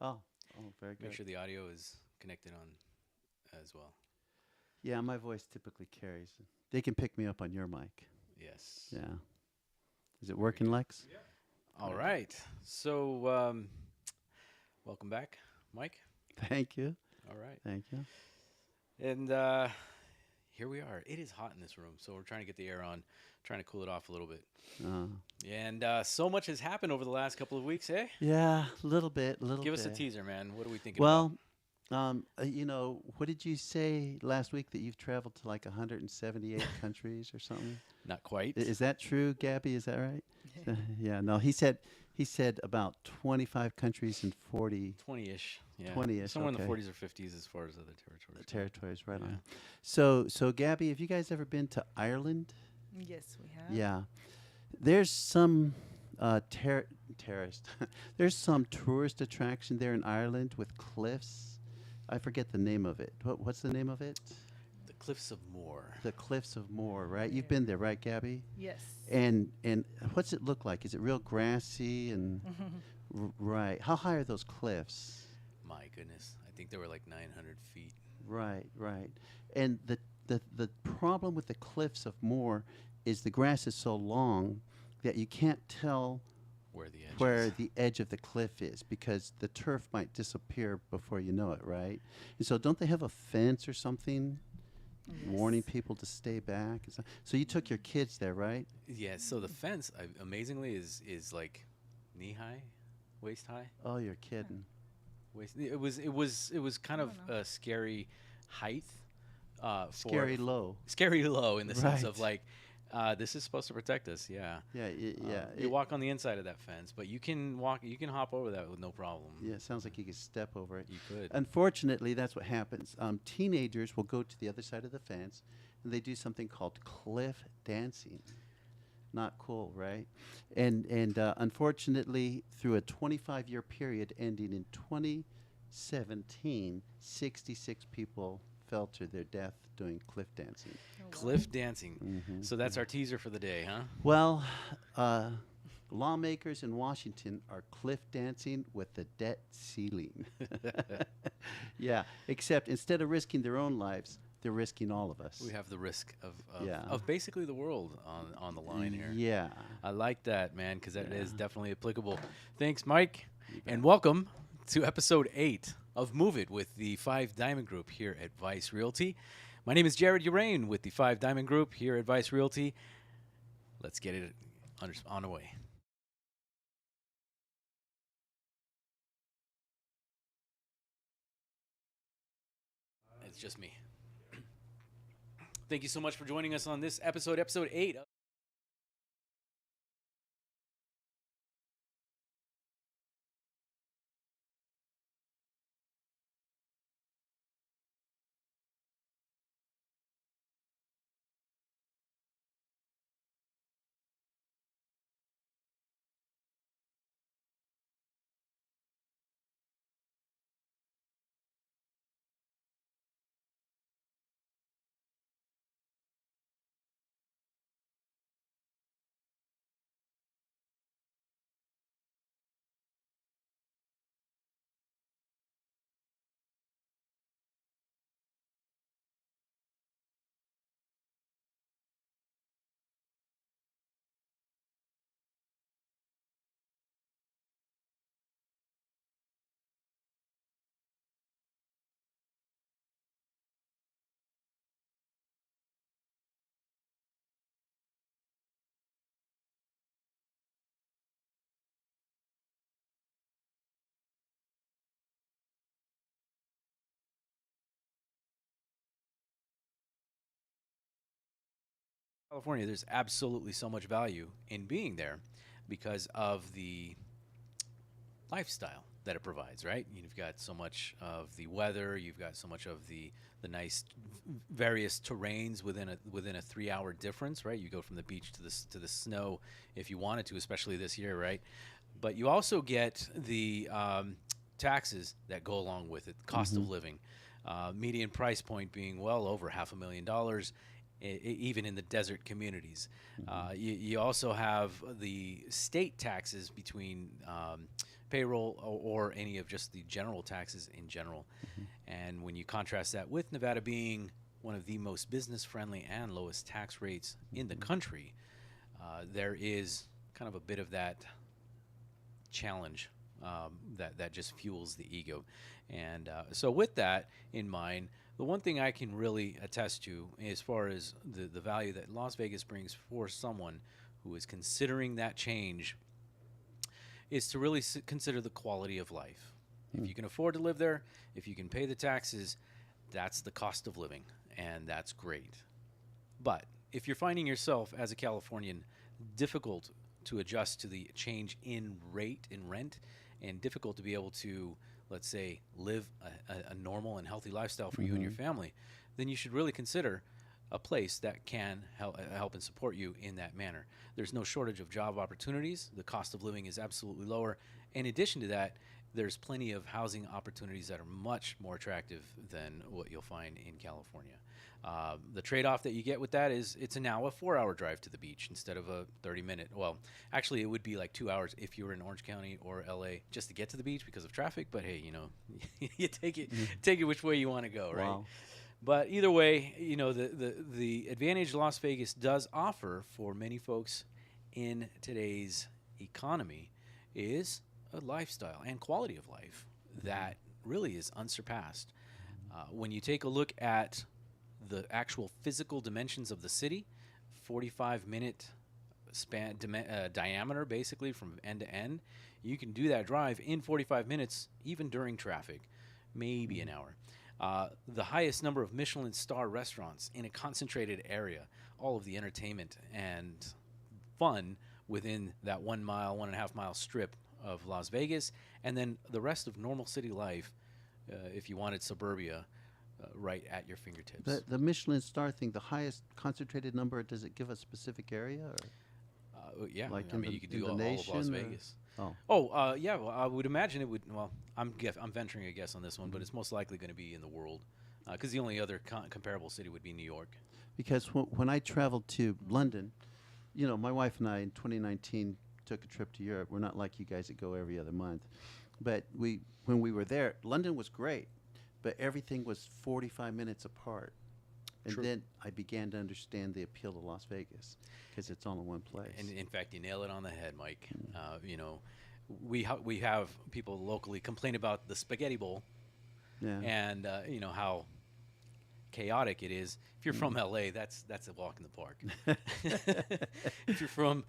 Oh, very Make good. sure the audio is connected on as well. Yeah, my voice typically carries. They can pick me up on your mic. Yes. Yeah. Is it Very working, good. Lex? All Right. right. So, welcome back, Mike. Thank you. All right. Thank you. And here we are. It is hot in this room, so we're trying to get the air on, trying to cool it off a little bit. Uh, And so much has happened over the last couple of weeks, eh? yeah, a little bit, little Give us a bit. teaser, man. What are we thinking about? Well, what did you say last week that you've traveled to like 178 countries or something? Not quite. Is that true, Gabby? Is that right? Yeah. No, he said about 25 countries and 40 20-ish. Yeah. 20ish. Somewhere in the Okay. 40s or 50s as far as other territories go. Territories, right Yeah. on. So Gabby, have you guys ever been to Ireland? Yes, we have. Yeah. There's some terrorist. There's some tourist attraction there in Ireland with cliffs. I forget the name of it. What's the name of it? The Cliffs of Moher. The Cliffs of Moher, right? You've Yeah. been there, right, Gabby? Yes. And what's it look like? Is it real grassy and right? How high are those cliffs? My goodness. I think they were like 900 feet. Right, right. And the problem with the Cliffs of Moher is the grass is so long that you can't tell Where the edge where is. the edge of the cliff is because the turf might disappear before you know it, right? And so don't they have a fence or something warning Yes. people to stay back? So you took your kids there, right? Yeah, so the fence, amazingly, is like knee high, waist high. Oh, you're kidding. Waist. It was kind I of don't know. a scary height. For Scary low. scary low in the sense of Right. like, this is supposed to protect us. Yeah. Yeah, yeah. You walk on the inside of that fence, but you can walk. You can hop over that with no problem. Yeah, it sounds like you could step over it. You could. Unfortunately, that's what happens. Teenagers will go to the other side of the fence and they do something called cliff dancing. Not cool, right? And unfortunately, through a 25-year period ending in 2017, 66 people fell to their death doing cliff dancing. Oh wow. Cliff dancing. So that's our teaser for the day, huh? Well, uh, lawmakers in Washington are cliff dancing with the debt ceiling. Yeah, except instead of risking their own lives, they're risking all of us. We have the risk Yeah. of basically the world on the line here. Yeah. I like that, man, because that is Yeah. definitely applicable. Thanks, Mike, You and bet. welcome to episode 8 of Move It with the Five Diamond Group here at Vice Realty. My name is Jared Uraine with the Five Diamond Group here at Vice Realty. Let's get it on the way. It's just me. Thank you so much for joining us on this episode 8. California, there's absolutely so much value in being there because of the lifestyle that it provides, right? You've got so much of the weather, you've got so much of the nice various terrains within a 3 hour difference, right? You go from the beach to the snow if you wanted to, especially this year, right? But you also get the taxes that go along with it, cost of living, median price point being well over $500,000 even in the desert communities. You also have the state taxes between payroll or any of just the general taxes in general. And when you contrast that with Nevada being one of the most business friendly and lowest tax rates in the country, there is kind of a bit of that challenge that just fuels the ego. And so, with that in mind, the one thing I can really attest to as far as the value that Las Vegas brings for someone who is considering that change is to really consider the quality of life. If you can afford to live there, if you can pay the taxes, that's the cost of living, and that's great. But if you're finding yourself as a Californian difficult to adjust to the change in rate in rent and difficult to be able to, let's say, live a normal and healthy lifestyle for you and your family, then you should really consider a place that can help and support you in that manner. There's no shortage of job opportunities. The cost of living is absolutely lower. In addition to that, there's plenty of housing opportunities that are much more attractive than what you'll find in California. The trade-off that you get with that is it's now a 4-hour drive to the beach instead of a 30-minute. Well, actually, it would be like 2 hours if you were in Orange County or LA just to get to the beach because of traffic. But hey, you take it which way you want to go, right? Wow. But either way, the advantage Las Vegas does offer for many folks in today's economy is a lifestyle and quality of life that really is unsurpassed. When you take a look at the actual physical dimensions of the city, 45-minute span diameter basically from end to end, you can do that drive in 45 minutes even during traffic, maybe an hour. The highest number of Michelin star restaurants in a concentrated area, all of the entertainment and fun within that 1.5 mile strip of Las Vegas, and then the rest of normal city life, if you wanted suburbia, right at your fingertips. The Michelin star thing, the highest concentrated number, does it give a specific area? Or? Yeah, like you could do all of Las Vegas. Yeah. Well, I would imagine it would. Well, I'm venturing a guess on this one, but it's most likely going to be in the world, because the only other comparable city would be New York. Because when I traveled to London, my wife and I in 2019 took a trip to Europe. We're not like you guys that go every other month, but when we were there, London was great, but everything was 45 minutes apart. And True. Then I began to understand the appeal of Las Vegas because it's all in one place. And in fact, you nail it on the head, Mike. We have people locally complain about the spaghetti bowl, and how chaotic it is. If you're from LA, that's a walk in the park. If you're from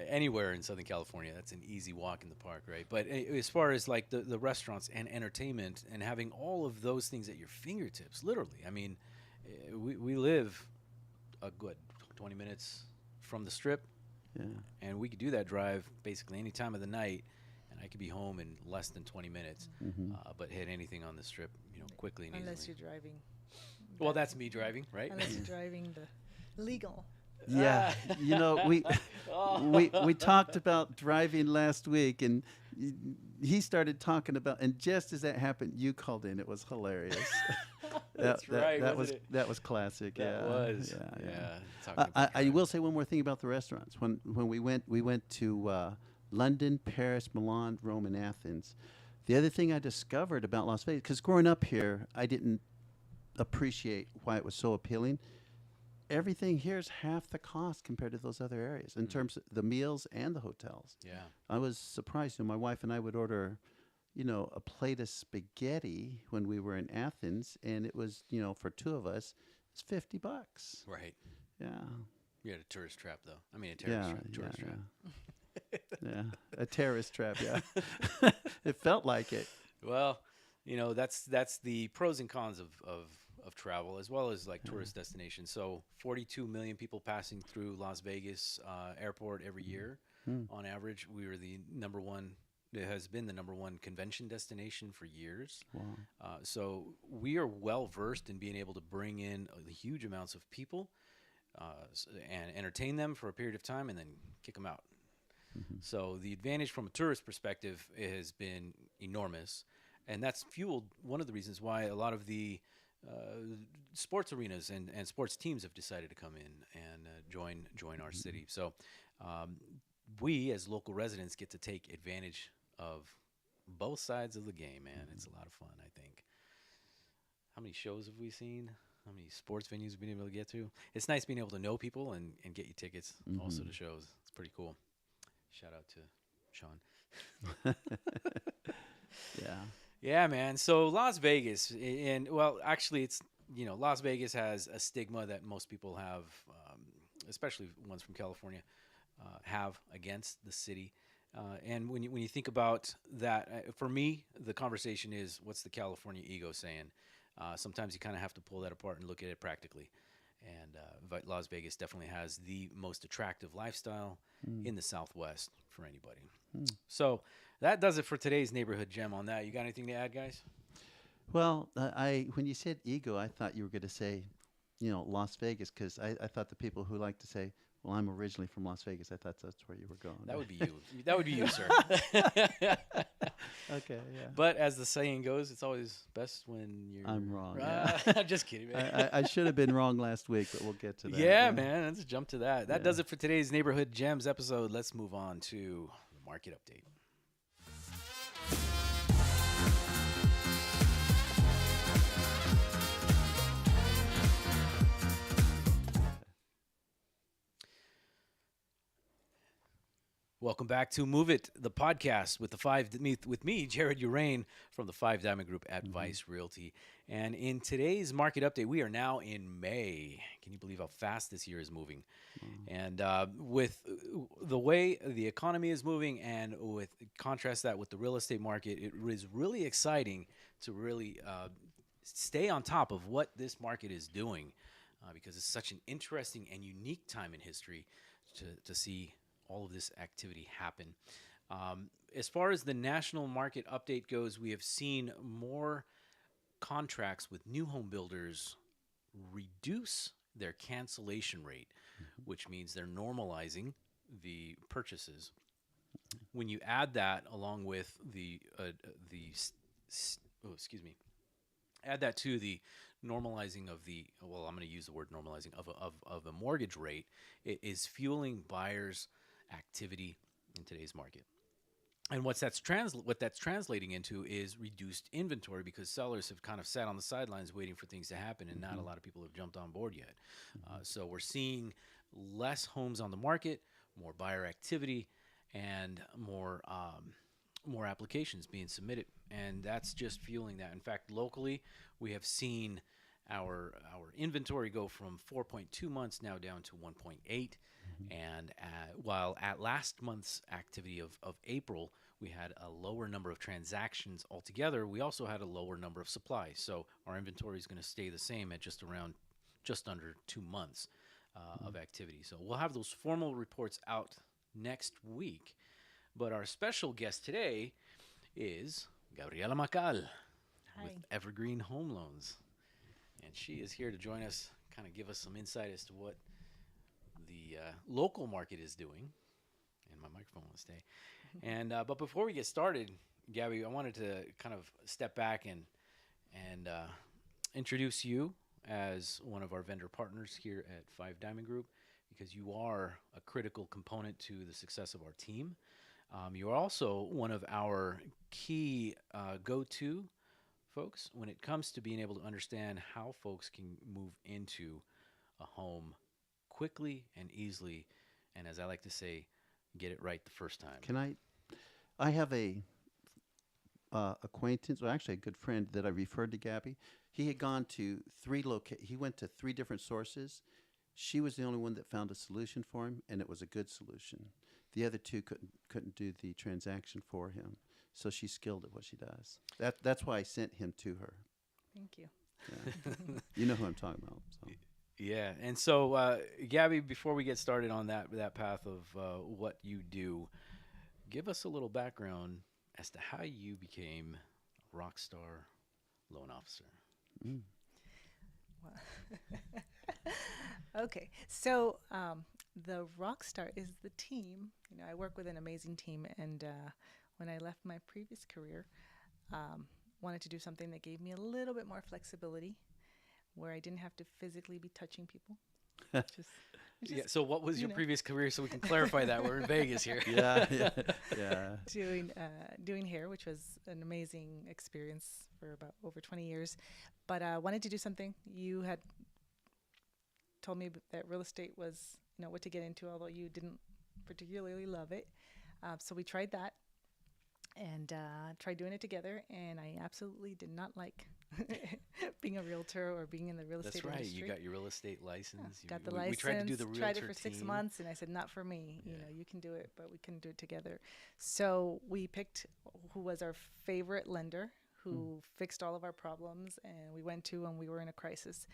anywhere in Southern California, that's an easy walk in the park, right? But as far as like the restaurants and entertainment and having all of those things at your fingertips, literally, I mean, we live a good 20 minutes from the Strip, and we could do that drive basically any time of the night, and I could be home in less than 20 minutes, but hit anything on the Strip, quickly and Unless easily. you're driving. Well, that's me driving, right? Unless you're driving the legal. Yeah, we talked about driving last week, and he started talking about, and just as that happened, you called in. It was hilarious. That's right. That was classic. That was. Yeah. I will say one more thing about the restaurants. When we went to London, Paris, Milan, Rome, and Athens. The other thing I discovered about Las Vegas, because growing up here, I didn't appreciate why it was so appealing. Everything here is half the cost compared to those other areas in terms of the meals and the hotels. Yeah. I was surprised. My wife and I would order, a plate of spaghetti when we were in Athens, and it was, for two of us, it's $50. Right. Yeah. You had a tourist trap, though. I mean, a tourist trap. Yeah, a terrorist trap. Yeah. It felt like it. Well, that's the pros and cons of travel, as well as like tourist destinations. So 42 million people passing through Las Vegas airport every year. On average. We were the number one. It has been the number one convention destination for years. Wow. So we are well versed in being able to bring in huge amounts of people and entertain them for a period of time and then kick them out. So the advantage from a tourist perspective has been enormous. And that's fueled one of the reasons why a lot of the sports arenas and sports teams have decided to come in and join our city. So we, as local residents, get to take advantage of both sides of the game, man. It's a lot of fun, I think. How many shows have we seen? How many sports venues we've been able to get to? It's nice being able to know people and get you tickets also to shows. It's pretty cool. Shout out to Sean. Yeah. Yeah, man. So Las Vegas, and well, actually, it's Las Vegas has a stigma that most people have, especially ones from California, have against the city. And when you think about that, for me, the conversation is what's the California ego saying? Sometimes you kind of have to pull that apart and look at it practically. And Las Vegas definitely has the most attractive lifestyle in the Southwest for anybody. So that does it for today's neighborhood gem on that. You got anything to add, guys? Well, when you said ego, I thought you were going to say, Las Vegas, because I thought the people who like to say, well, I'm originally from Las Vegas, I thought that's where you were going. That would be you. That would be you, sir. Okay, yeah. But as the saying goes, it's always best when you're. I'm wrong. I'm just kidding, man. I should have been wrong last week, but we'll get to that. Yeah, man. Let's jump to that. That Yeah. does it for today's Neighborhood Gems episode. Let's move on to the market update. Welcome back to Move It, the podcast with me, Jared Uraine from the Five Diamond Group at Vice Realty. And in today's market update, we are now in May. Can you believe how fast this year is moving? And with the way the economy is moving, and with contrast that with the real estate market, it is really exciting to really stay on top of what this market is doing, because it's such an interesting and unique time in history to see all of this activity happen. As far as the national market update goes, we have seen more contracts with new home builders reduce their cancellation rate, which means they're normalizing the purchases. When you add that along with add that to the normalizing of I'm going to use the word normalizing of the mortgage rate, it is fueling buyers' activity in today's market. And what that's translating into is reduced inventory, because sellers have kind of sat on the sidelines waiting for things to happen, and not a lot of people have jumped on board yet. So we're seeing less homes on the market, more buyer activity, and more applications being submitted, and that's just fueling that. In fact, locally, we have seen our inventory go from 4.2 months now down to 1.8. And while at last month's activity of April, we had a lower number of transactions altogether, we also had a lower number of supplies. So our inventory is going to stay the same at just under 2 months of activity. So we'll have those formal reports out next week. But our special guest today is Gabriela Macal with Evergreen Home Loans. And she is here to join us, kind of give us some insight as to what the local market is doing. And my microphone will stay. And but before we get started, Gabby, I wanted to kind of step back and introduce you as one of our vendor partners here at Five Diamond Group, because you are a critical component to the success of our team. You're also one of our key go-to folks when it comes to being able to understand how folks can move into a home quickly and easily, and as I like to say, get it right the first time. I have a acquaintance, or actually a good friend that I referred to Gabby. He had gone to he went to 3 different sources. She was the only one that found a solution for him, and it was a good solution. The other 2 couldn't do the transaction for him. So she's skilled at what she does. That's why I sent him to her. Thank you. Yeah. You know who I'm talking about. So. Yeah, and so Gabby, before we get started on that path of what you do, give us a little background as to how you became a rock star loan officer. Okay, so the Rockstar is the team. I work with an amazing team, and when I left my previous career, wanted to do something that gave me a little bit more flexibility, where I didn't have to physically be touching people. Just Yeah. So what was your previous career, so we can clarify that? We're in Vegas here. Yeah, yeah, yeah. Doing hair, which was an amazing experience for about over 20 years. But wanted to do something. You had told me that real estate was, what to get into, although you didn't particularly love it. So we tried that and tried doing it together, and I absolutely did not like being a realtor or being in the real estate That's right. industry. You got your real estate license. Got the we license. tried to do the realtor tried it for 6 team. months, and I said, "Not for me. Yeah. You can do it, but we couldn't do it together." So we picked who was our favorite lender, who fixed all of our problems, and we went to when we were in a crisis.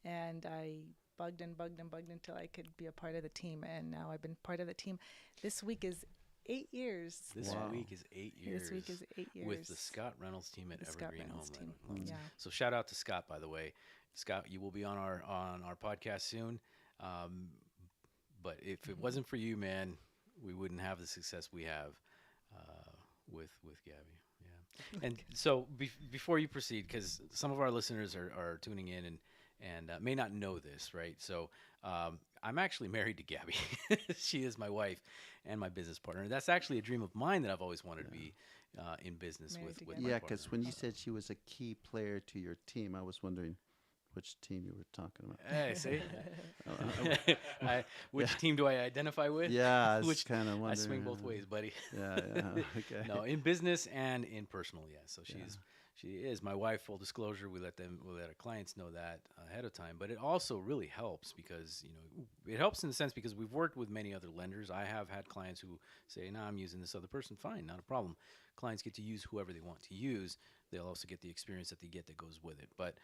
And I bugged and bugged and bugged until I could be a part of the team, and now I've been part of the team. This week is 8 years. This Wow. week is 8 years. This week is 8 years With the Scott Reynolds team at The Scott Evergreen Reynolds Home team. Loans. Yeah. So shout out to Scott, by the way. Scott, you will be on our podcast soon. But if it wasn't for you, man, we wouldn't have the success we have with Gabby. Yeah. And so before you proceed, because some of our listeners are tuning in and may not know this, right? So I'm actually married to Gabby. She is my wife and my business partner. That's actually a dream of mine that I've always wanted to be in business Married with together. my Yeah, partner. because when you said she was a key player to your team, I was wondering which team you were talking about. Hey, see? Which team do I identify with? Yeah, I was Which kind of wondering. I swing both ways, buddy. Yeah, yeah, okay. No, in business and in personal, yes. So she is my wife. Full disclosure, we let our clients know that ahead of time. But it also really helps because it helps in the sense because we've worked with many other lenders. I have had clients who say, "No, I'm using this other person." Fine, not a problem. Clients get to use whoever they want to use. They'll also get the experience that they get that goes with it. But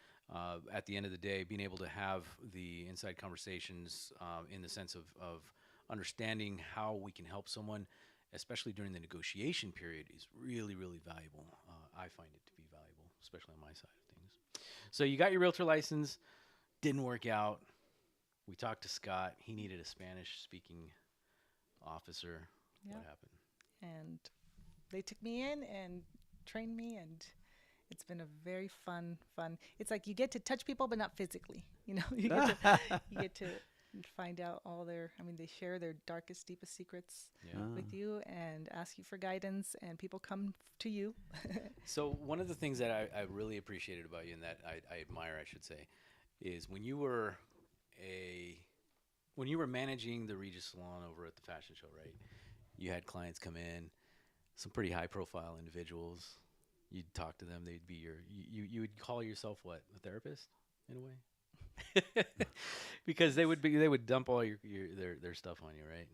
at the end of the day, being able to have the inside conversations in the sense of understanding how we can help someone, especially during the negotiation period, is really, really valuable. I find it to be valuable, especially on my side of things. So you got your realtor license, didn't work out. We talked to Scott. He needed a Spanish-speaking officer. Yeah. What happened? And they took me in and trained me, and it's been a very fun. It's like you get to touch people, but not physically. You get to find out all they share their darkest, deepest secrets Yeah. with you and ask you for guidance, and people come to you. So one of the things that I really appreciated about you and that I admire, I should say, is when you were managing the Regis Salon over at the fashion show, right? You had clients come in, some pretty high profile individuals. You'd talk to them. They'd be you would call yourself what? A therapist in a way? Because they would dump all their stuff on you, right?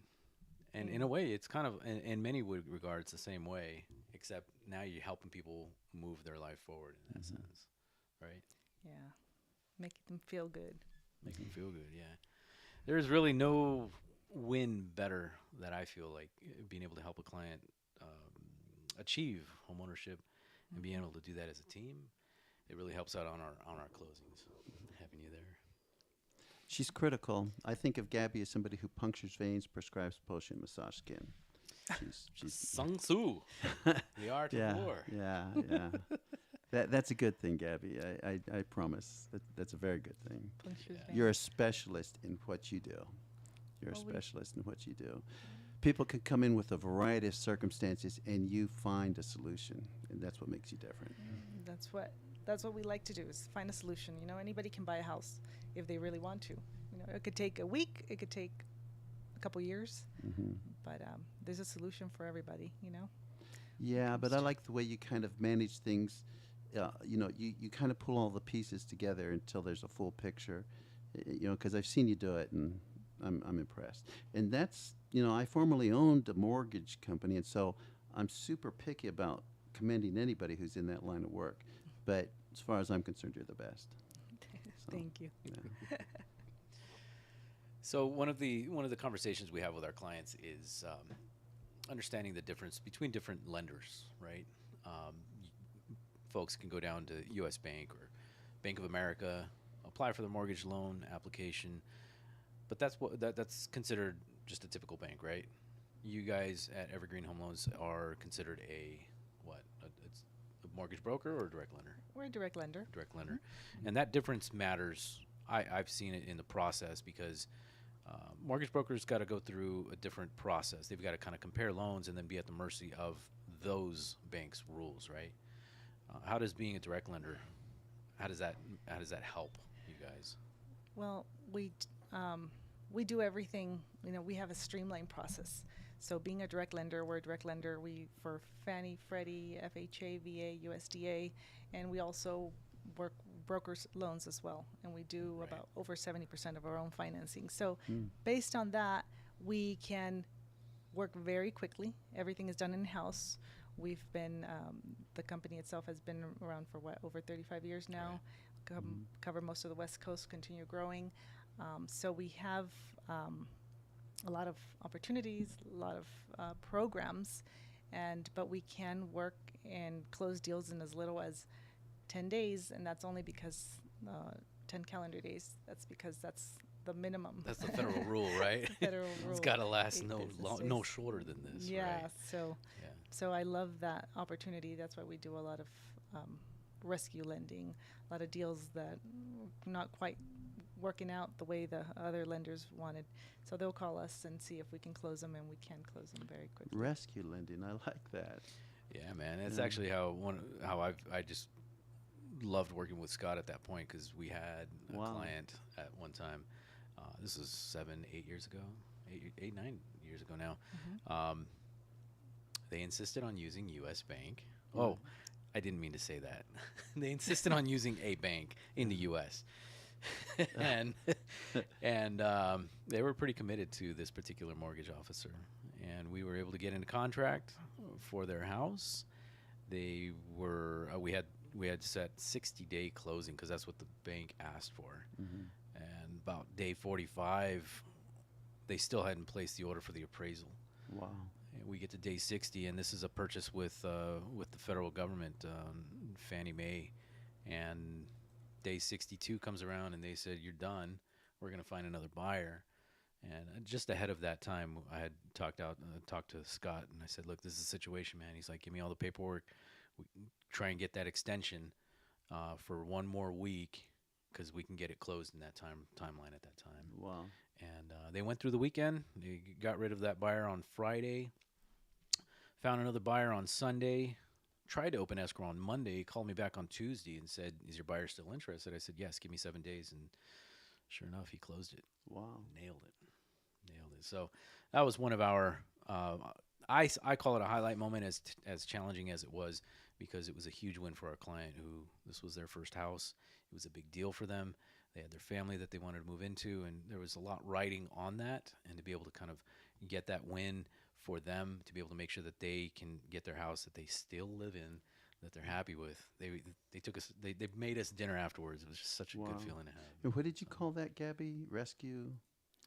And in a way, it's kind of in many regards the same way, except now you're helping people move their life forward in that sense, right? Yeah, making them feel good. Make them feel good, yeah. There's really no win better that I feel like being able to help a client achieve homeownership and being able to do that as a team. It really helps out on our closings, having you there. She's critical. I think of Gabby as somebody who punctures veins, prescribes potion, massage skin. She's Sun Tzu, the art yeah, of war. yeah, yeah. That's a good thing, Gabby. I promise. That's a very good thing. Punctures Yeah. veins. You're a specialist in what you do. You're a Well, we- specialist in what you do. People can come in with a variety of circumstances, and you find a solution, and that's what makes you different. That's what we like to do, is find a solution. Anybody can buy a house if they really want to. It could take a week, it could take a couple years, but there's a solution for everybody. Yeah, but I like the way you kind of manage things. You kind of pull all the pieces together until there's a full picture. Because I've seen you do it, and I'm impressed. And that's, I formerly owned a mortgage company, and so I'm super picky about commending anybody who's in that line of work. But as far as I'm concerned, you're the best. So, Thank you. yeah. So one of the conversations we have with our clients is understanding the difference between different lenders, right? Folks can go down to U.S. Bank or Bank of America, apply for the mortgage loan application, but that's considered just a typical bank, right? You guys at Evergreen Home Loans are considered it's a mortgage broker or a direct lender? We're a direct lender. Direct lender. And that difference matters. I've seen it in the process because Mortgage brokers got to go through a different process. They've got to kind of compare loans and then be at the mercy of those banks' rules, right? How does being a direct lender, how does that help you guys? Well, we do everything. We have a streamlined process. So being a direct lender, we're a direct lender. We for Fannie, Freddie, FHA, VA, USDA, and we also work brokers loans as well. And we do Right. about over 70% of our own financing. So Mm. based on that, we can work very quickly. Everything is done in house. We've been the company itself has been around for over 35 years now. Cover most of the West Coast, continue growing. So we have a lot of opportunities, a lot of programs, but we can work and close deals in as little as 10 days, and that's only because 10 calendar days. That's because that's the minimum. That's the federal rule, right? Federal It's rule. got to last 8 business no days. shorter than this, Yeah, right? so Yeah. so I love that opportunity. That's why we do a lot of rescue lending, a lot of deals that not quite working out the way the other lenders wanted. So they'll call us and see if we can close them, and we can close them very quickly. Rescue lending, I like that. Yeah, man. It's Yeah. actually I just loved working with Scott at that point because we had a Wow. client at one time. This was 7, 8 years ago, 9 years ago now. They insisted on using U.S. Bank. Oh, I didn't mean to say that. They insisted on using a bank in the U.S. and they were pretty committed to this particular mortgage officer, and we were able to get into contract for their house. They were we had set 60-day closing because that's what the bank asked for, and about day 45, they still hadn't placed the order for the appraisal. Wow. And we get to day 60, and this is a purchase with the federal government, Fannie Mae, and day 62 comes around, and they said, "You're done. We're going to find another buyer." And just ahead of that time, I had talked to Scott, and I said, "Look, this is the situation, man." He's like, "Give me all the paperwork. We try and get that extension for one more week because we can get it closed in that timeline at that time." Wow. And they went through the weekend. They got rid of that buyer on Friday. Found another buyer on Sunday. Tried to open escrow on Monday. Called me back on Tuesday and said, "Is your buyer still interested?" I said, "Yes, give me 7 days." And sure enough, he closed it. Wow. Nailed it. So that was one of our, I call it a highlight moment, as challenging as it was, because it was a huge win for our client who this was their first house. It was a big deal for them. They had their family that they wanted to move into, and there was a lot riding on that. And to be able to kind of get that win for them, to be able to make sure that they can get their house that they still live in, that they're happy with. They took us, they made us dinner afterwards. It was just such a Wow. good feeling to have. And what did you call that, Gabby? Rescue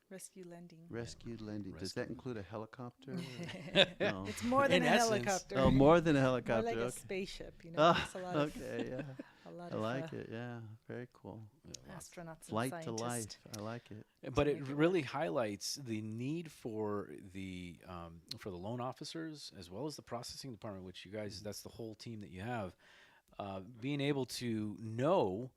Lending. lending. Does Rescue. that include a helicopter? No. It's more than In a essence. helicopter. Oh, more than a More helicopter. like a Okay. spaceship. Ah, It's a lot of okay, yeah. a lot I of like it. Yeah, very cool. astronauts Flight and to life. scientists. I like it. But to it make it really highlights the need for the loan officers as well as the processing department, which you guys, that's the whole team that you have, being able to know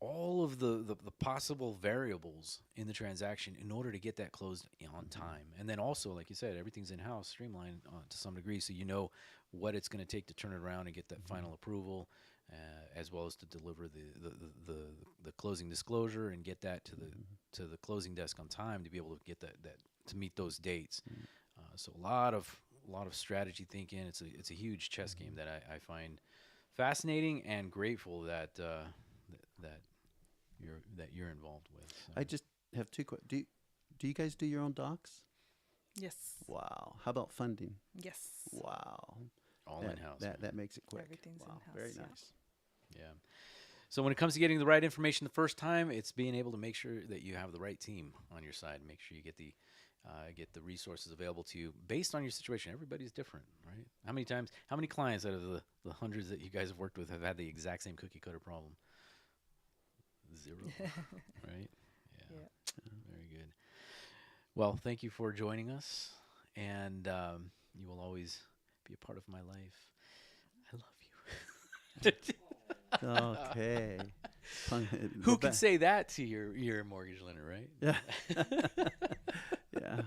all of the possible variables in the transaction in order to get that closed on time. And then also, like you said, everything's in-house, streamlined to some degree, so you know what it's going to take to turn it around and get that final approval, as well as to deliver the closing disclosure and get that to the closing desk on time to be able to get that to meet those dates. So a lot of strategy thinking. It's a huge chess game that I find fascinating and grateful that you're involved with. So. I just have two questions. Do you guys do your own docs? Yes. Wow. How about funding? Yes. Wow. All That- in-house. That makes it quick. Everything's wow. in-house, Very yeah. nice. Yeah. So when it comes to getting the right information the first time, it's being able to make sure that you have the right team on your side. Make sure you get the resources available to you based on your situation. Everybody's different, right? How many clients out of the hundreds that you guys have worked with have had the exact same cookie cutter problem? 0, right? Yeah. Very good. Well, thank you for joining us, and you will always be a part of my life. I love you. Okay. Who could say that to your mortgage lender, right? Yeah. Yeah.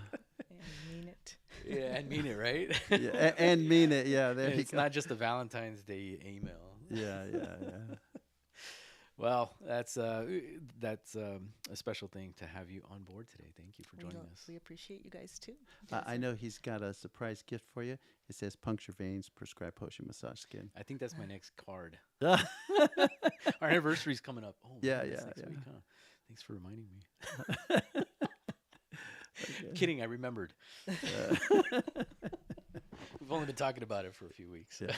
And mean it. Yeah, and mean it, right? Yeah. And mean it. Yeah. There you It's go. not just a Valentine's Day email. Yeah. Yeah. Yeah. Well, that's a special thing to have you on board today. Thank you for joining us. We appreciate you guys too. I know he's got a surprise gift for you. It says puncture veins, prescribe potion, massage skin. I think that's my next card. Yeah. Our anniversary's coming up. Oh, Yeah, man, that's yeah, next yeah. week, huh? Thanks for reminding me. Kidding, I remembered. We've only been talking about it for a few weeks. Yeah.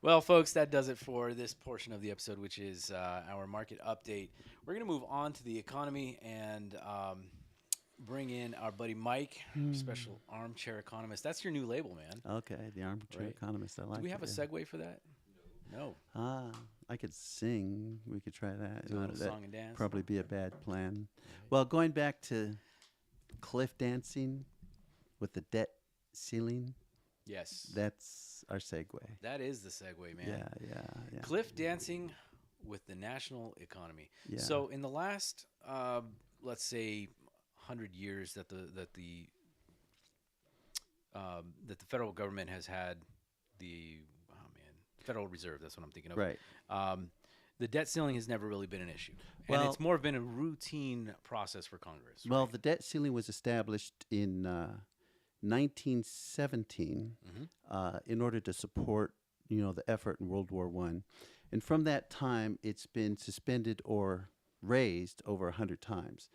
Well, folks, that does it for this portion of the episode, which is our market update. We're going to move on to the economy and bring in our buddy Mike, special armchair economist. That's your new label, man. Okay, the armchair Right. economist. I like. Do we have it, a yeah. segue for that? No. I could sing. We could try that. Do a little That'd song and dance. probably be a bad plan. Well, going back to cliff dancing with the debt ceiling, Yes. that's our segue. That is the segue, man. Yeah. Cliff dancing with the national economy. Yeah. So in the last, let's say, 100 years that the federal government has had the Federal Reserve. That's what I'm thinking of. Right. The debt ceiling has never really been an issue, and Well- it's more been a routine process for Congress. Well, right? the debt ceiling was established in 1917 in order to support, the effort in World War I. And from that time, it's been suspended or raised over 100 times.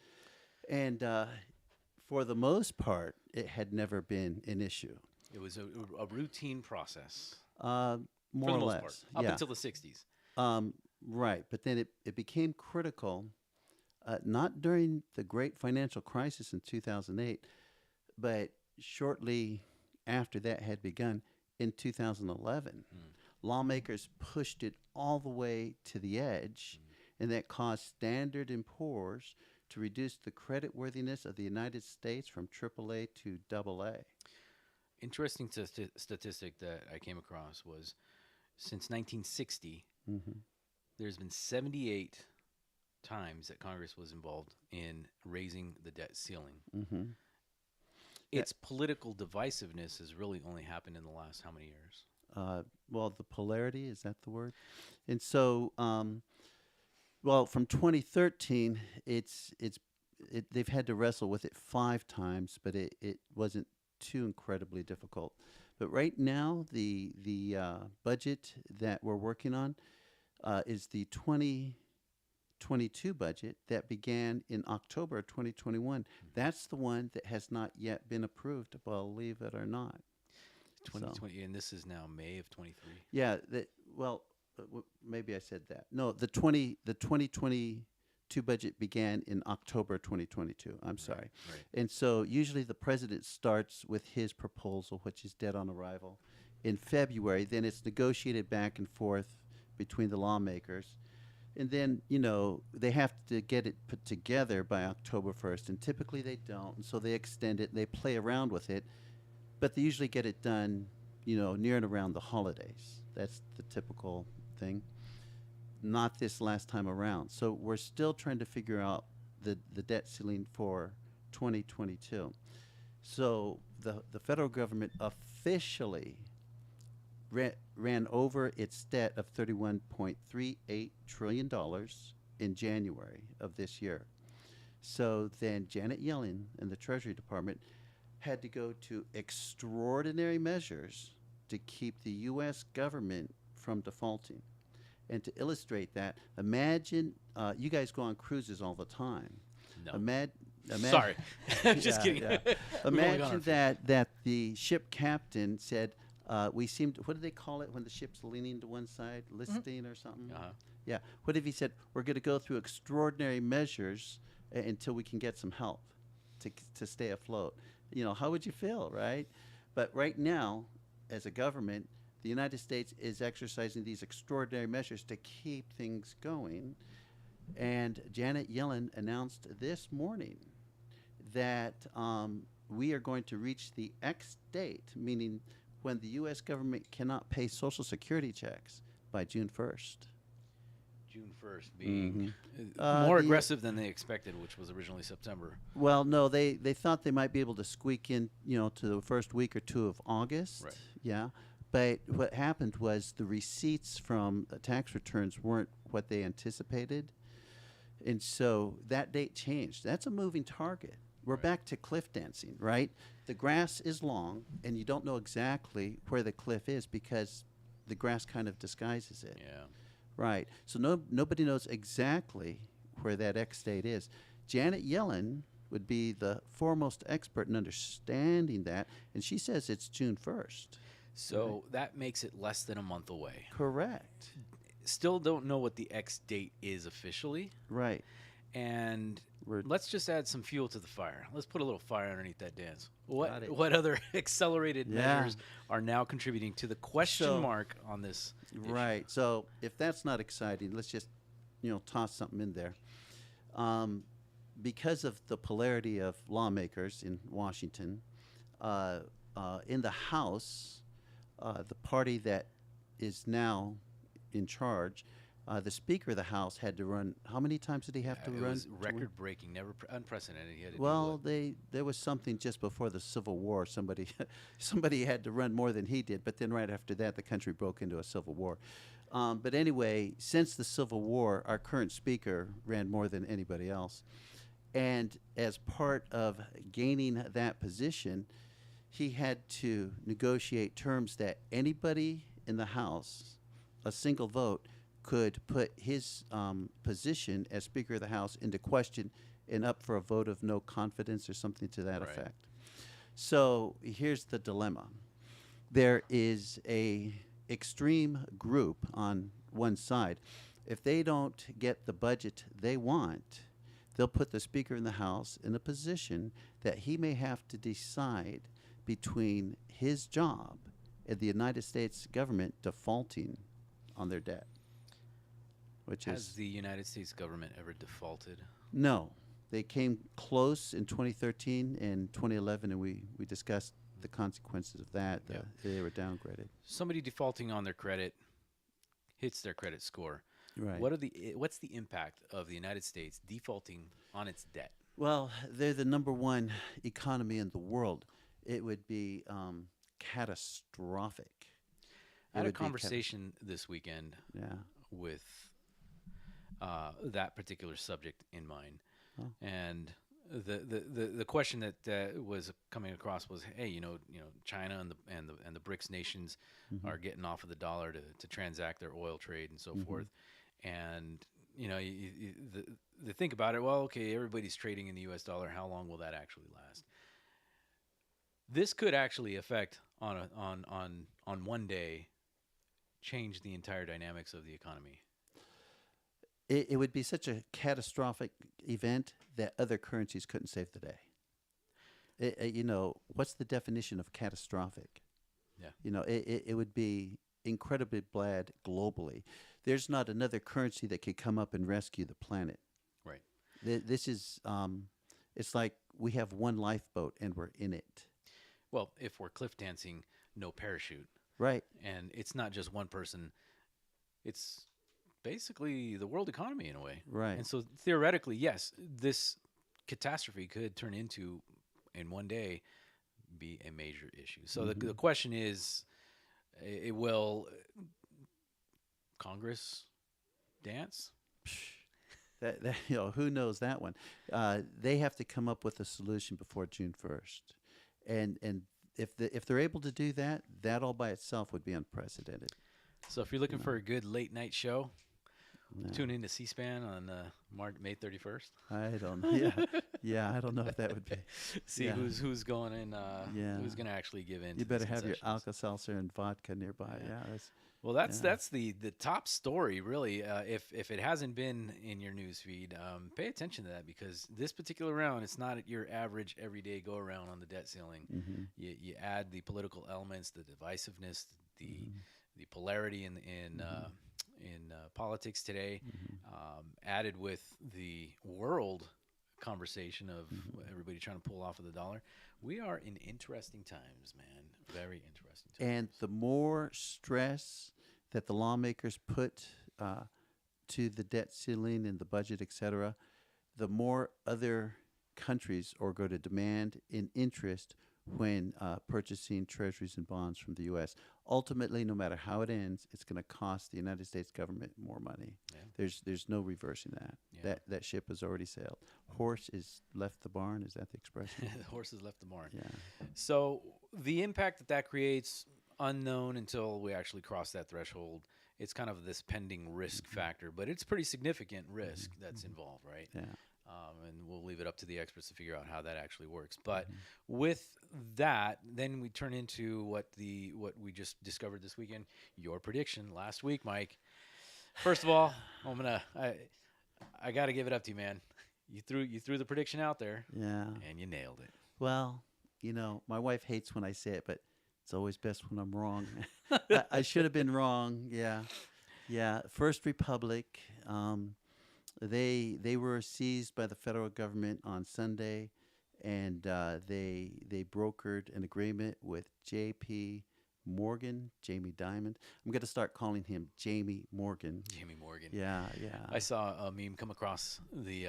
And for the most part, it had never been an issue. It was a routine process More for the or most less. part, up yeah. until the 60s. Right. But then it became critical, not during the great financial crisis in 2008, but shortly after that had begun in 2011. Lawmakers pushed it all the way to the edge, and that caused Standard & Poor's to reduce the credit worthiness of the United States from AAA to AA. Interesting statistic that I came across was since 1960, there's been 78 times that Congress was involved in raising the debt ceiling. Its political divisiveness has really only happened in the last how many years? Well, the polarity, is that the word? And so, from 2013, they've had to wrestle with it 5 times, but it wasn't too incredibly difficult. But right now, the budget that we're working on is the 2022 budget that began in October of 2021. That's the one that has not yet been approved, believe it or not. 2020, and this is now May of 23. Yeah, maybe I said that. No, the 2022 budget began in October 2022. I'm sorry. Right. And so usually the president starts with his proposal, which is dead on arrival, in February. Then it's negotiated back and forth between the lawmakers. And then, they have to get it put together by October 1st. And typically they don't. And so they extend it. They play around with it. But they usually get it done, near and around the holidays. That's the typical thing. Not this last time around. So we're still trying to figure out the debt ceiling for 2022. So the federal government officially ran over its debt of $31.38 trillion in January of this year. So then Janet Yellen and the Treasury Department had to go to extraordinary measures to keep the U.S. government from defaulting. And to illustrate that, imagine you guys go on cruises all the time. No. Sorry, just kidding. Yeah. We've only gone on Imagine that the ship captain said, "We seem to." What do they call it when the ship's leaning to one side, listing or something? Yeah. What if he said, "We're going to go through extraordinary measures until we can get some help to stay afloat"? How would you feel, right? But right now, as a government, the United States is exercising these extraordinary measures to keep things going. And Janet Yellen announced this morning that we are going to reach the X date, meaning when the U.S. government cannot pay Social Security checks by June 1st. June 1st being Uh, more the- aggressive than they expected, which was originally September. Well, no, they thought they might be able to squeak in, to the first week or two of August. Right. Yeah. But what happened was the receipts from tax returns weren't what they anticipated. And so that date changed. That's a moving target. We're Right. back to cliff dancing, right? The grass is long, and you don't know exactly where the cliff is because the grass kind of disguises it. Yeah. Right. So nobody knows exactly where that X date is. Janet Yellen would be the foremost expert in understanding that, and she says it's June 1st. So that makes it less than a month away. Correct. Still don't know what the X date is officially. Right. And We're- let's just add some fuel to the fire. Let's put a little fire underneath that dance. Got it. What other accelerated Yeah. measures are now contributing to the question So- mark on this issue? Right. So if that's not exciting, let's just, toss something in there. Because of the polarity of lawmakers in Washington, in the House, the party that is now in charge, the Speaker of the House had to run. How many times did he have to It run? was to win? record-breaking, never unprecedented. He had to do Well, what? there was something just before the Civil War. Somebody somebody had to run more than he did, but then right after that, the country broke into a civil war. But anyway, since the Civil War, our current Speaker ran more than anybody else, and as part of gaining that position, he had to negotiate terms that anybody in the House, a single vote, could put his position as Speaker of the House into question and up for a vote of no confidence or something to that Right. effect. So here's the dilemma. There is a extreme group on one side. If they don't get the budget they want, they'll put the Speaker in the House in a position that he may have to decide between his job and the United States government defaulting on their debt. Which Has is the United States government ever defaulted? no. They came close in 2013 and 2011, and we discussed the consequences of that. Yep. They were downgraded. Somebody defaulting on their credit hits their credit score. Right. What's the impact of the United States defaulting on its debt? Well, they're the number one economy in the world. It would be catastrophic. I had a would be conversation this weekend Yeah. with that particular subject in mind, Oh. and the question that was coming across was, hey, China and the BRICS nations Mm-hmm. are getting off of the dollar to transact their oil trade and so forth, and they think about it. Well, okay, everybody's trading in the U.S. dollar. How long will that actually last? This could actually affect on one day change the entire dynamics of the economy. It would be such a catastrophic event that other currencies couldn't save the day. What's the definition of catastrophic? Yeah. It would be incredibly bad globally. There's not another currency that could come up and rescue the planet. Right. This is, it's like we have one lifeboat and we're in it. Well, if we're cliff dancing, no parachute. Right. And it's not just one person. It's basically the world economy in a way. Right. And so theoretically, yes, this catastrophe could turn into, in one day, be a major issue. So the question is, will Congress dance? That who knows that one? They have to come up with a solution before June 1st, and if they're able to do that, that all by itself would be unprecedented. So if you're looking for a good late night show, No. tune in to C-SPAN on May 31st. I don't know. Yeah, I don't know if that would be. See Yeah. who's going in. Yeah. Who's going to actually give in. You to better these have your concessions. Alka-Seltzer and vodka nearby. Yeah. Yeah, that's Well, that's Yeah. the top story, really. If it hasn't been in your news feed, pay attention to that, because this particular round, it's not your average everyday go around on the debt ceiling. Mm-hmm. You add the political elements, the divisiveness, the polarity in politics today, added with the world conversation of everybody trying to pull off of the dollar. We are in interesting times, man. Very interesting times. And the more stress that the lawmakers put to the debt ceiling and the budget, et cetera, the more other countries are going to demand in interest when purchasing treasuries and bonds from the U.S. Ultimately, no matter how it ends, it's going to cost the United States government more money. Yeah. There's no reversing that. Yeah. That ship has already sailed. Horse is left the barn. Is that the expression? The horses left the barn. Yeah. So the impact that creates, unknown until we actually cross that threshold. It's kind of this pending risk factor, but it's pretty significant risk that's involved, right? Yeah. And we'll leave it up to the experts to figure out how that actually works. But with that, then we turn into what we just discovered this weekend. Your prediction last week, Mike. First of all, I got to give it up to you, man. You threw the prediction out there, Yeah. and you nailed it. Well, my wife hates when I say it, but it's always best when I'm wrong. I should have been wrong. Yeah. Yeah. First Republic. They were seized by the federal government on Sunday, and they brokered an agreement with J.P. Morgan, Jamie Dimon. I'm going to start calling him Jamie Morgan. Jamie Morgan. Yeah, yeah. I saw a meme come across the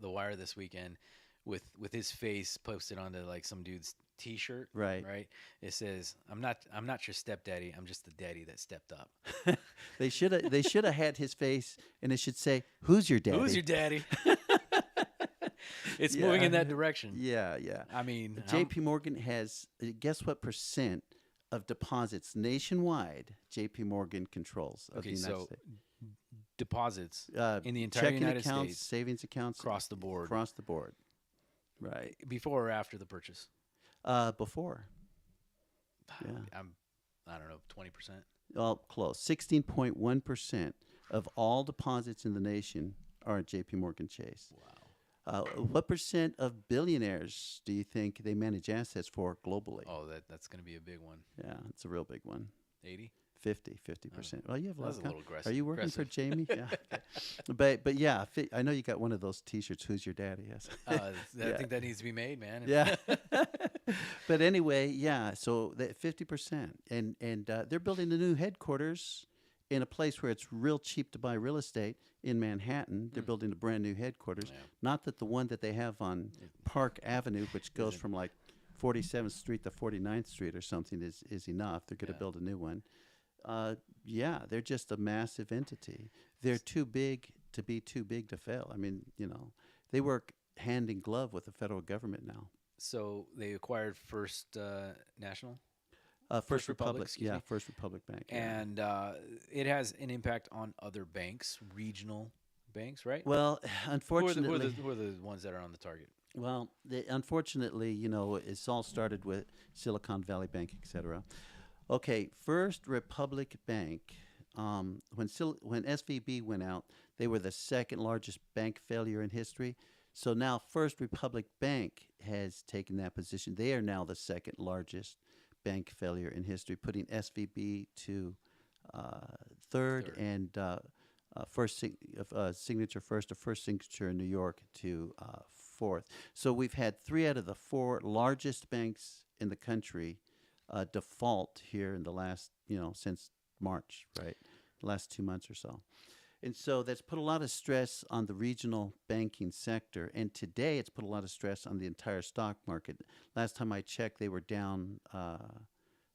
wire this weekend with his face posted onto like some dude's T-shirt. Right. Right. It says, "I'm not your stepdaddy. I'm just the daddy that stepped up." They should have had his face, and it should say, "Who's your daddy?" Who's your daddy? It's Yeah. moving in that direction. Yeah, yeah. I mean, J.P. Morgan has, guess what percent of deposits nationwide J.P. Morgan controls of the okay, United so States? deposits in the entire Checking United accounts, States, savings accounts, across the board, across the board. Right. before or after the purchase. Before. Yeah. I don't know, 20%. Well, close. 16.1% of all deposits in the nation are at J.P. Morgan Chase. Wow. What percent of billionaires do you think they manage assets for globally? Oh, that's going to be a big one. Yeah, it's a real big one. 80. 50%. Well, you have a lot That's of a little aggressive. Are you working for aggressive. Jamie? Yeah. But yeah, I know you got one of those T-shirts. Who's your daddy? Yes. I Yeah. think that needs to be made, man. Yeah. But anyway, yeah. So that 50%, and they're building a new headquarters in a place where it's real cheap to buy real estate in Manhattan. They're building a brand new headquarters. Yeah. Not that the one that they have on Park Avenue, which goes from like 47th Street to 49th Street or something, is enough. They're going to Yeah. build a new one. Yeah, they're just a massive entity. They're too big to be too big to fail. I mean, they work hand in glove with the federal government now. So they acquired First National, First Republic, Republic, excuse yeah, me. First Republic Bank. Yeah. and it has an impact on other banks, regional banks, right? Well, unfortunately, Who are the ones that are on the target? well, unfortunately, it's all started with Silicon Valley Bank, et cetera. Okay, First Republic Bank. When SVB went out, they were the second largest bank failure in history. So now First Republic Bank has taken that position. They are now the second largest bank failure in history, putting SVB to third, and Signature First, or First Signature in New York to fourth. So we've had 3 out of the 4 largest banks in the country default here in the last, since March, right? The last 2 months or so. And so that's put a lot of stress on the regional banking sector. And today it's put a lot of stress on the entire stock market. Last time I checked, they were down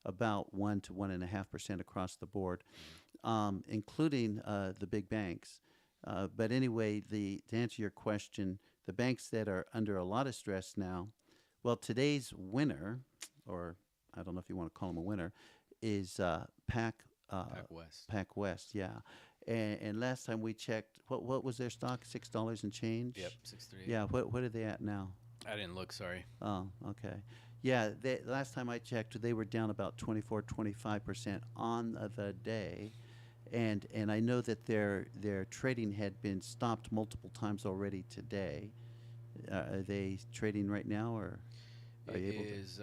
about 1 to 1.5% across the board, including the big banks. But anyway, to answer your question, the banks that are under a lot of stress now, well, today's winner, or I don't know if you want to call them a winner, is West. Pac West, yeah. And last time we checked, what was their stock? $6 and change. Yep, 638. Yeah. What are they at now? I didn't look. Sorry. Oh, okay. Yeah. Last time I checked, they were down about 25% on the day, and I know that their trading had been stopped multiple times already today. Are they trading right now, or are you able to? It is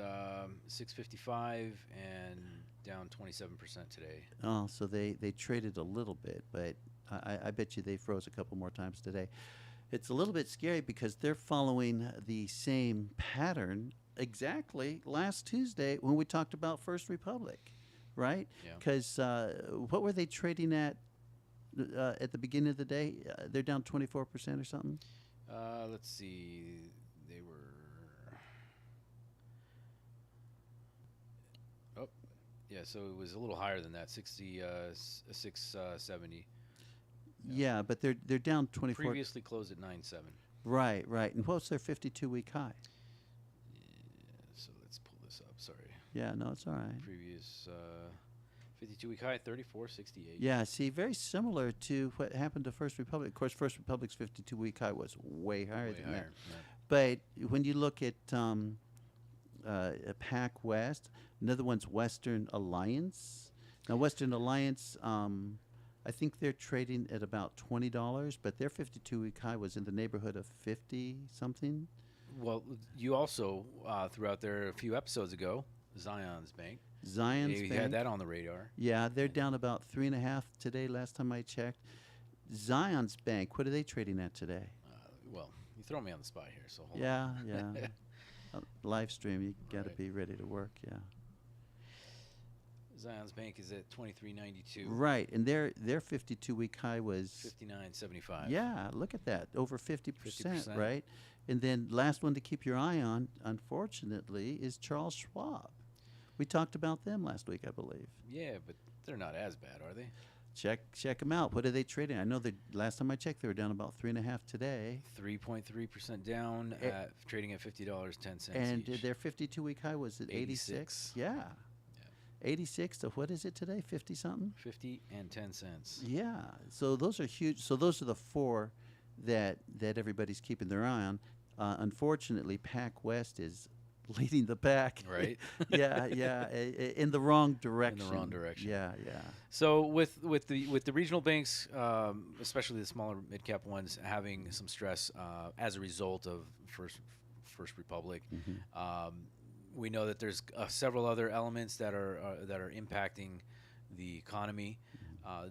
655 and down 27% today. Oh, so they traded a little bit, but I bet you they froze a couple more times today. It's a little bit scary because they're following the same pattern exactly last Tuesday when we talked about First Republic, right? Yeah. Because what were they trading at at the beginning of the day? They're down 24% or something. Let's see. They were. Oh, yeah. So it was a little higher than that. 670. Yeah, but they're down 24. Previously closed at 9.7. Right, right. And what's their 52-week high? Yeah, so let's pull this up. Sorry. Yeah, no, it's all right. Previous 52-week high 34.68. Yeah, see, very similar to what happened to First Republic. Of course, First Republic's 52-week high was way higher Way than higher. that. But when you look at Pac West, another one's Western Alliance. Now, Western Alliance, I think they're trading at about $20, but their 52-week high was in the neighborhood of 50 something. Well, you also threw out there a few episodes ago, Zion's Bank. Zion's You Bank. had that on the radar. Yeah, they're down about 3.5 today. Last time I checked. Zion's Bank. What are they trading at today? Well, you throw me on the spot here, so hold on. Yeah, yeah. Live stream, you got to Right. be ready to work. Yeah. Zion's Bank is at 23.92. Right, and their 52-week high was 59.75. yeah. Look at that, over 50%, 50%. right? And then last one to keep your eye on, unfortunately, is Charles Schwab. We talked about them last week, I believe. Yeah, but they're not as bad, are they? Check them out. What are they trading? I know that last time I checked, they were down about 3.5 today, 3.3% down, Eh, trading at $50.10 and each. their 52-week high was at 86. Yeah. 86 to what is it today? 50 something? 50 and 10 cents. Yeah. So those are huge. So those are the four that everybody's keeping their eye on. Unfortunately, Pac West is leading the pack. Right. Yeah, yeah. In the wrong direction. wrong direction. Yeah, yeah. So with the regional banks, especially the smaller mid cap ones, having some stress as a result of First Republic, we know that there's several other elements that are impacting the economy.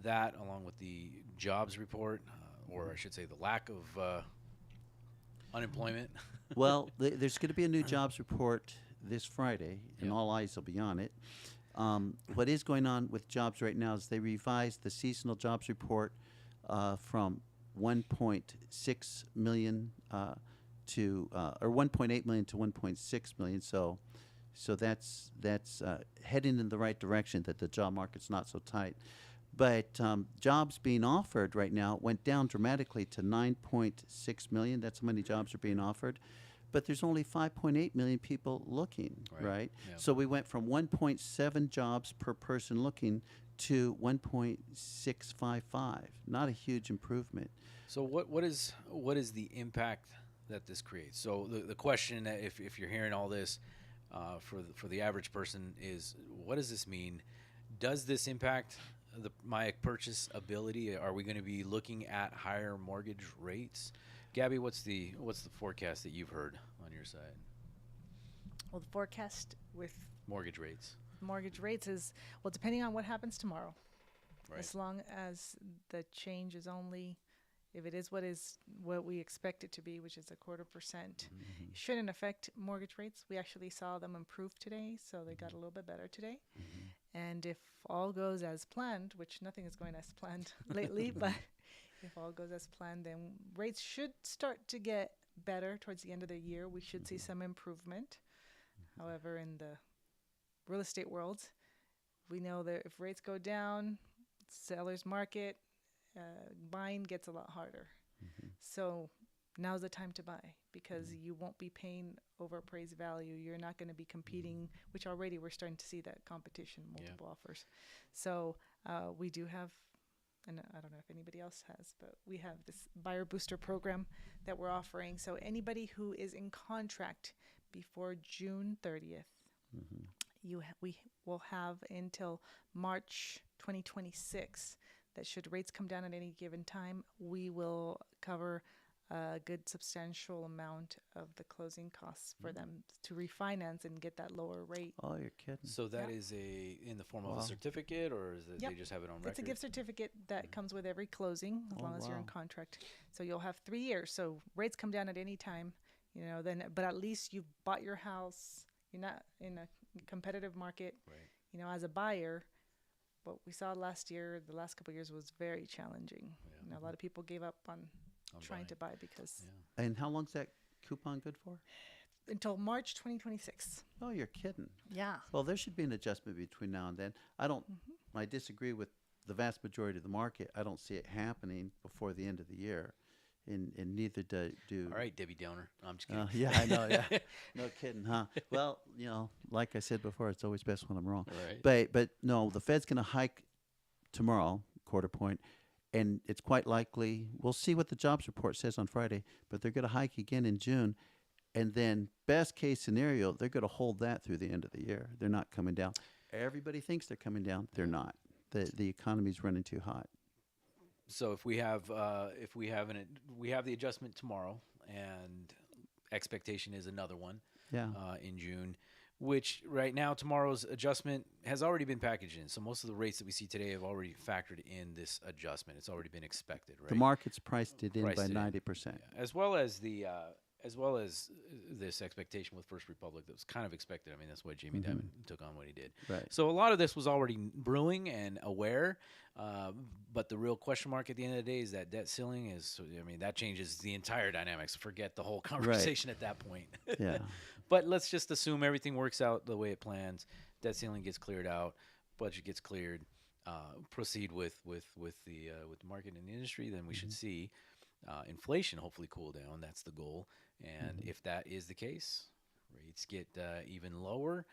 That, along with the jobs report, or I should say, the lack of unemployment. Well, there's going to be a new jobs report this Friday, and Yep. all eyes will be on it. What is going on with jobs right now is they revised the seasonal jobs report from 1.6 million to or 1.8 million to 1.6 million. So that's heading in the right direction. That the job market's not so tight. But jobs being offered right now went down dramatically to 9.6 million. That's how many jobs are being offered. But there's only 5.8 million people looking, right? Yeah. So we went from 1.7 jobs per person looking to 1.655. Not a huge improvement. So what is the impact that this creates? So the question, that if you're hearing all this for the average person, is what does this mean? Does this impact my purchase ability? Are we going to be looking at higher mortgage rates? Gabby, what's the forecast that you've heard on your side? Well, the forecast with Mortgage rates. mortgage rates is, well, depending on what happens tomorrow. Right. As long as the change is only, if it is what we expect it to be, which is 0.25%, it shouldn't affect mortgage rates. We actually saw them improve today, so they got a little bit better today. And if all goes as planned, which nothing is going as planned lately, but if all goes as planned, then rates should start to get better towards the end of the year. We should see some improvement. However, in the real estate world, we know that if rates go down, seller's market, buying gets a lot harder. So now's the time to buy, because you won't be paying over appraised value. You're not going to be competing, which already we're starting to see that competition, multiple offers. So we do have, and I don't know if anybody else has, but we have this buyer booster program that we're offering. So anybody who is in contract before June 30th, we will have until March 2026 that should rates come down at any given time, we will cover a good substantial amount of the closing costs for them to refinance and get that lower rate. Oh, you're kidding. So that Yeah. is in the form of Wow. a certificate, or is it Yep. they just have it on record? It's a gift certificate that comes with every closing, as Oh, long as you're in wow. contract. So you'll have 3 years. So rates come down at any time, then, but at least you've bought your house. You're not in a competitive market. Right. As a buyer, what we saw last year, the last couple of years was very challenging. Yeah. You know, a lot of people gave up on I'm trying buying. to buy because Yeah. And how long's that coupon good for? until March 2026. Oh, you're kidding. Yeah. Well, there should be an adjustment between now and then. I disagree with the vast majority of the market. I don't see it happening before the end of the year. And neither do. All right, Debbie Downer. I'm just kidding. Yeah, I know. Yeah, no kidding, huh? Well, like I said before, it's always best when I'm wrong. Right. But no, the Fed's going to hike tomorrow, quarter point, and it's quite likely we'll see what the jobs report says on Friday. But they're going to hike again in June, and then best case scenario, they're going to hold that through the end of the year. They're not coming down. Everybody thinks they're coming down. They're not. The economy's running too hot. So if we have we have the adjustment tomorrow, and expectation is another one Yeah. in June, which right now tomorrow's adjustment has already been packaged in. So most of the rates that we see today have already factored in this adjustment. It's already been expected, right? The market's priced it in Priced by it in. 90%. Yeah. As well as this expectation with First Republic that was kind of expected. I mean, that's why Jamie Dimon took on what he did. Right. So a lot of this was already brewing and aware, but the real question mark at the end of the day is that debt ceiling is. I mean, that changes the entire dynamics. Forget the whole conversation at that point. Yeah. But let's just assume everything works out the way it plans. Debt ceiling gets cleared out, budget gets cleared. Proceed with the market and the industry. Then we should see inflation hopefully cool down. That's the goal. And if that is the case, rates get even lower.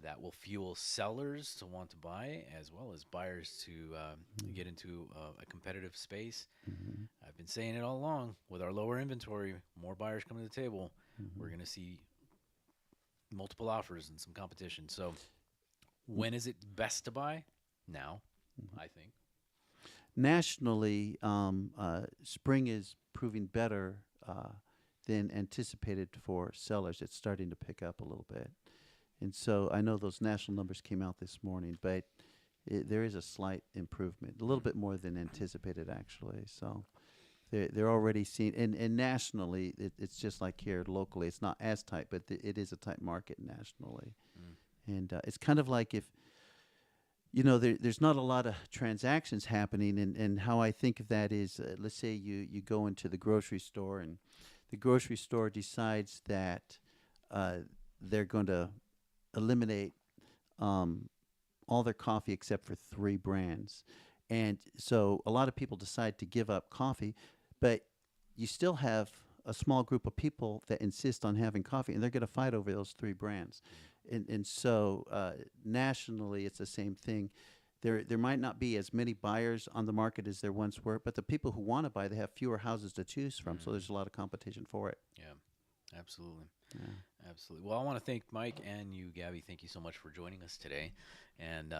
That will fuel sellers to want to buy, as well as buyers to get into a competitive space. I've been saying it all along. With our lower inventory, more buyers coming to the table. We're going to see multiple offers and some competition. So when is it best to buy? Now, I think. Nationally, spring is proving better than anticipated for sellers. It's starting to pick up a little bit. And so I know those national numbers came out this morning, but there is a slight improvement, a little bit more than anticipated, actually. So they're already seeing, and nationally, it's just like here locally. It's not as tight, but it is a tight market nationally. And it's kind of like if, there's not a lot of transactions happening, and how I think of that is, let's say you go into the grocery store, and the grocery store decides that they're going to eliminate all their coffee except for 3 brands. And so a lot of people decide to give up coffee, but you still have a small group of people that insist on having coffee, and they're going to fight over those 3 brands. And so nationally, it's the same thing. There might not be as many buyers on the market as there once were, but the people who want to buy, they have fewer houses to choose from, so there's a lot of competition for it. Yeah, absolutely. Yeah. Absolutely. Well, I want to thank Mike and you, Gabby. Thank you so much for joining us today and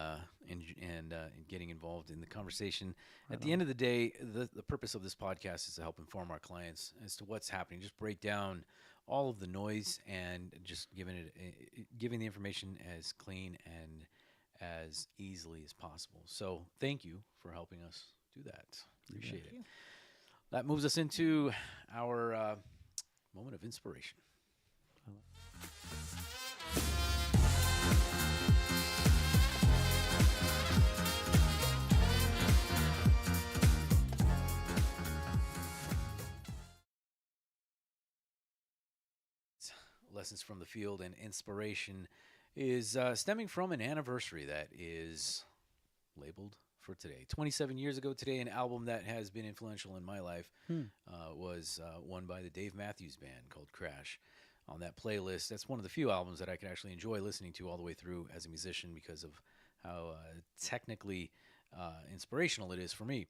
getting involved in the conversation. At the end of the day, the purpose of this podcast is to help inform our clients as to what's happening. Just break down all of the noise and just giving the information as clean and as easily as possible. So thank you for helping us do that. Appreciate it. That moves us into our moment of inspiration. Lessons from the field and inspiration is stemming from an anniversary that is labeled for today. 27 years ago today, an album that has been influential in my life was one by the Dave Matthews Band called Crash. On that playlist, that's one of the few albums that I could actually enjoy listening to all the way through as a musician because of how technically inspirational it is for me.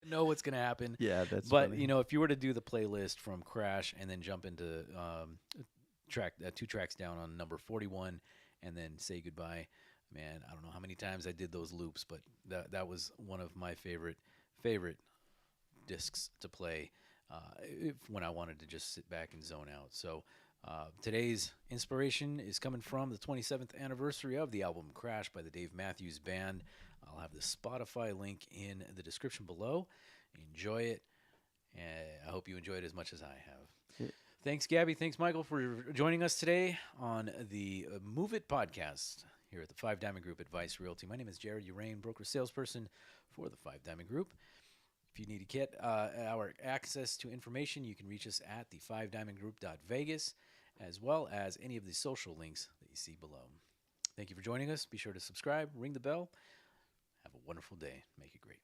Know what's going to happen. Yeah, that's But funny. if you were to do the playlist from Crash and then jump into two tracks down on number 41 and then Say Goodbye, man, I don't know how many times I did those loops, but that was one of my favorite discs to play when I wanted to just sit back and zone out. So today's inspiration is coming from the 27th anniversary of the album Crash by the Dave Matthews Band. I'll have the Spotify link in the description below. Enjoy it. I hope you enjoy it as much as I have. Thanks, Gabby. Thanks, Michael, for joining us today on the Move It podcast here at the Five Diamond Group Advice Realty. My name is Jared Uraine, broker salesperson for the Five Diamond Group. If you need to get our access to information, you can reach us at the fivedimondgroup.vegas, as well as any of the social links that you see below. Thank you for joining us. Be sure to subscribe, ring the bell. Have a wonderful day. Make it great.